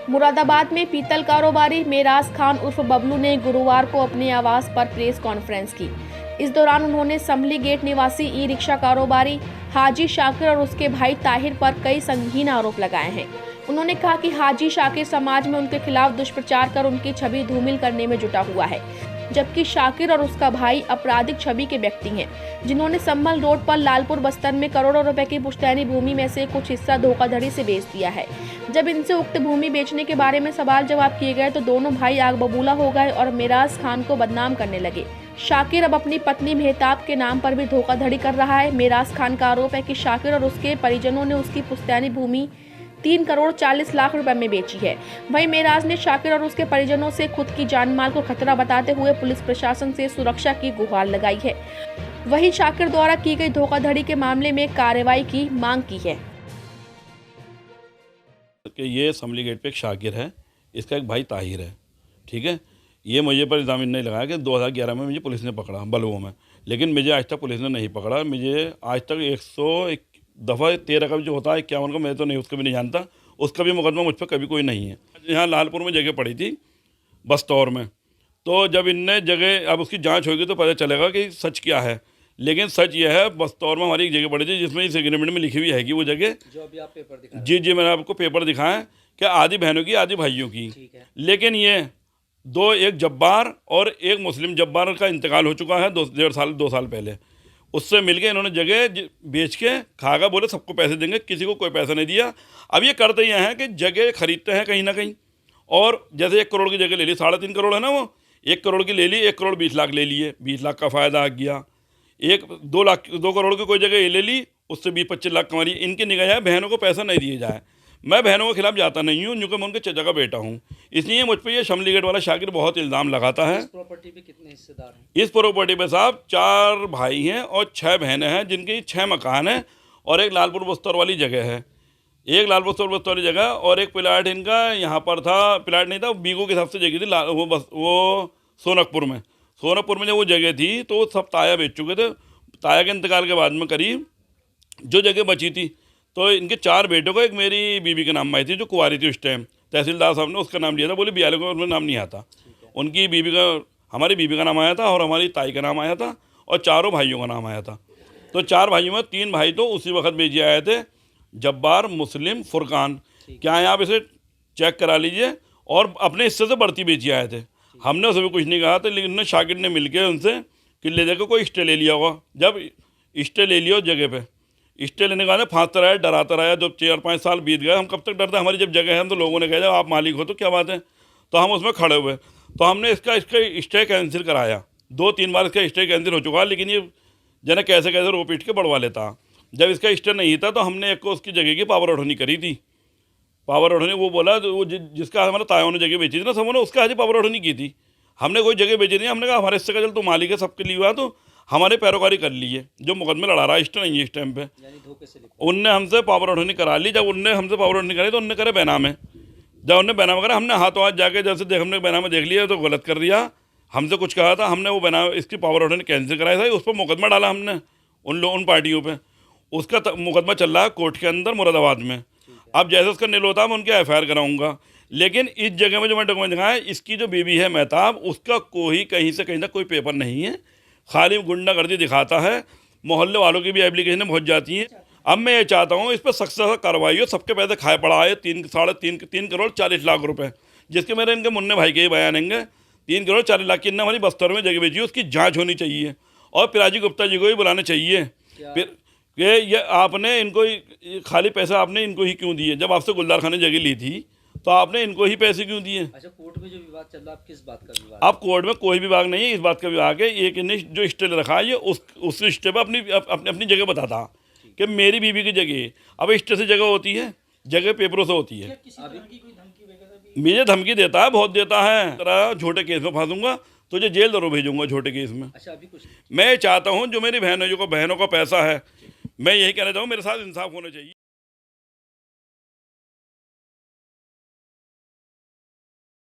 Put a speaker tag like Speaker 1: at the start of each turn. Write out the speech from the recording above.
Speaker 1: मुरादाबाद में पीतल कारोबारी मेराज खान उर्फ बबलू ने गुरुवार को अपने आवास पर प्रेस कॉन्फ्रेंस की। इस दौरान उन्होंने समली गेट निवासी ई रिक्शा कारोबारी हाजी शाकिर और उसके भाई ताहिर पर कई संगीन आरोप लगाए हैं। उन्होंने कहा कि हाजी शाकिर समाज में उनके खिलाफ दुष्प्रचार कर उनकी छवि धूमिल करने में जुटा हुआ है, जबकि शाकिर और उसका भाई आपराधिक छवि के व्यक्ति हैं, जिन्होंने संभल रोड पर लालपुर बस्तर में करोड़ों रुपए की पुश्तैनी भूमि में से कुछ हिस्सा धोखाधड़ी से बेच दिया है। जब इनसे उक्त भूमि बेचने के बारे में सवाल जवाब किए गए तो दोनों भाई आग बबूला हो गए और मेराज खान को बदनाम करने लगे। शाकिर अब अपनी पत्नी मेहताब के नाम पर भी धोखाधड़ी कर रहा है। मेराज खान का आरोप है कि शाकिर और उसके परिजनों ने उसकी पुश्तैनी भूमि 3 करोड़ 40 लाख रुपए में बेची है। वहीं मेराज ने शाकिर और उसके परिजनों से खुद की जान माल को खतरा बताते हुए पुलिस प्रशासन से सुरक्षा की गुहार लगाई है। वहीं शाकिर द्वारा की गई धोखाधड़ी के मामले में कार्रवाई की मांग की है।
Speaker 2: कि ये समली गेट पे एक शाकिर है, इसका एक भाई ताहिर है, ठीक है। ये मुझे पर इल्ज़ाम नहीं लगाया कि 2011 में मुझे पुलिस ने पकड़ा बलुओं में, लेकिन मुझे आज तक पुलिस ने नहीं पकड़ा। मुझे आज तक 101 दफ़ा 13 का जो होता है 51 का, मैं तो नहीं उसका भी नहीं जानता, उसका भी मुकदमा मुझ पर कभी कोई नहीं है। यहाँ लालपुर में जगह पड़ी थी बस्तौर में, तो जब इनने जगह, अब उसकी जांच होगी तो पता चलेगा कि सच क्या है। लेकिन सच यह है, बस्तौर में हमारी एक जगह पड़ी थी जिसमें इस एग्रीमेंट में लिखी हुई है कि वो जगह,
Speaker 3: जो अभी आप पेपर दिखा
Speaker 2: जी मैंने आपको पेपर दिखाया कि आधी बहनों की आधी भाइयों की,
Speaker 3: ठीक है।
Speaker 2: लेकिन ये एक जब्बार और एक मुस्लिम जब्बार का इंतकाल हो चुका है 2 साल पहले। उससे मिलके इन्होंने जगह बेच के खागा, बोले सबको पैसे देंगे, किसी को कोई पैसा नहीं दिया। अब ये करते ये हैं कि जगह खरीदते हैं कहीं ना कहीं, और जैसे 1 करोड़ की जगह ले ली, 3.5 करोड़ है ना, वो 1 करोड़ की ले ली, 1 करोड़ 20 लाख ले लिए, 20 लाख का फ़ायदा आ गया। 2 करोड़ की कोई जगह ये ले ली, उससे 20-25 लाख कमा ली। इनकी निगाह है बहनों को पैसा नहीं दिए जाए। मैं बहनों के खिलाफ जाता नहीं हूँ, क्योंकि मैं उनके चचा का बेटा हूँ, इसलिए मुझ पर ये शमली गेट वाला शाकिर बहुत इल्ज़ाम लगाता है।
Speaker 3: इस प्रॉपर्टी पे कितने हिस्सेदार हैं?
Speaker 2: इस प्रॉपर्टी पे साहब 4 भाई हैं और 6 बहनें हैं, जिनकी 6 मकान हैं और एक लालपुर बस्तर वाली जगह है। एक लालपुर बस्तर वाली जगह और एक प्लाट इनका यहाँ पर था, प्लाट नहीं था, बीघों के हिसाब से जगह थी। वो सोनकपुर में जब वो जगह थी तो सब ताया बेच चुके थे। ताया के इंतकाल के बाद में करीब जो जगह बची थी, तो इनके 4 बेटों को, एक मेरी बीबी के नाम में आई थी जो कुंवारी थी उस टाइम, तहसीलदार साहब ने उसका नाम लिया था, बोले बियाले को उनमें नाम नहीं आता। उनकी बीबी का, हमारी बीबी का नाम आया था और हमारी ताई का नाम आया था और 4 भाइयों का नाम आया था। तो 4 भाइयों में 3 भाई तो उसी वक्त बेचे आए थे, जब्बार, मुस्लिम, फुरकान। क्या है, आप इसे चेक करा लीजिए, और अपने हिस्से से बढ़ती बेची आए थे। हमने उसे भी कुछ नहीं कहा था, लेकिन उन्होंने शाकिर ने मिल के उनसे किले देकर कोई स्टे ले लिया होगा। जब स्टे ले लिया उस जगह पे, स्टे लेने के बाद फांसता रहा, डराता रहा। जब 4-5 साल बीत गए, हम कब तक डरते, हमारी जब जगह है तो लोगों ने कहा जब आप मालिक हो तो क्या बात है, तो हम उसमें खड़े हुए। तो हमने इसका स्टे कैंसिल कराया, 2-3 बार इसका स्टे कैंसिल हो चुका है, लेकिन ये जना कैसे कैसे रो पीट के बढ़वा लेता। जब इसका स्टे नहीं था तो हमने एक को उसकी जगह की पावर अठौनी करी थी। पावर अठौनी वो बोला, वो जिसका हमारे तायों ने जगह बेची थी ना, सब ने उसका आज पावर अठौनी की थी। हमने कोई जगह बेची नहीं, हमने कहा हमारे हिस्से का चल तो मालिक है, सबके लिए हुआ, तो हमारे पैरोकारी कर लिए। जो मुकदमे लड़ा रहा है स्टे नहीं है इस टाइम पे,
Speaker 3: यानी धोखे से लिखा।
Speaker 2: उनने हमसे पावर अठौनी करा ली। जब उनने हमसे पावर अठौनी कराई तो उनने करे बैनामे। जब उनने बैनामा करा, हमने हाथों हाथ जाके जैसे हमने बैनामा देख लिया तो गलत कर दिया, हमसे कुछ कहा था, हमने वो बैनामा, इसकी पावर अठौनी कैंसिल कराई था, उस पर मुकदमा डाला हमने उन पार्टियों पर। उसका मुकदमा चल रहा है कोर्ट के अंदर मुरादाबाद में। अब जैसे उसका नील होता है मैं उनके FIR कराऊंगा। लेकिन इस जगह में जो मैं डॉक्यूमेंट दिखाया, इसकी जो बीवी है मेहताब, उसका कोई कहीं से कहीं तक कोई पेपर नहीं है, खाली गुंडागर्दी दिखाता है। मोहल्ले वालों की भी एप्लीकेशन पहुंच जाती हैं। अब मैं ये चाहता हूँ इस पर सख्त से कार्रवाई हो, सबके पैसे खाए पड़ा है। 3 करोड़ 40 लाख रुपए, जिसके मेरे इनके मुन्ने भाई के ही बयान होंगे। 3 करोड़ 40 लाख की इन्हें हमारी बस्तर में जगह बेची, उसकी जाँच होनी चाहिए और पिराजी गुप्ता जी को ही बुलाना चाहिए। फिर ये आपने इनको खाली पैसा आपने इनको ही क्यों दिए? जब आपसे गुलदार खान ने जगह ली थी तो आपने इनको ही पैसे क्यों दिए?
Speaker 3: अच्छा, कोर्ट में जो विवाद चल रहा है, आप किस बात का विवाद?
Speaker 2: आप कोर्ट में कोई विवाद नहीं है, इस बात का विवाद है। एक इन्हें जो स्टे रखा है, ये उस स्टे पर अपनी जगह बताता कि मेरी बीवी की जगह। अब स्टे से जगह होती है, जगह पेपरों से होती है। मुझे धमकी देता है, बहुत देता है, तेरा छोटे केस में फंसूंगा, तुझे जेल जरूर भेजूंगा छोटे केस में।
Speaker 3: अच्छा, अभी कुछ
Speaker 2: मैं चाहता हूँ जो मेरी बहनों का पैसा है, मैं यही कहना चाहूँ मेरे साथ इंसाफ होना चाहिए।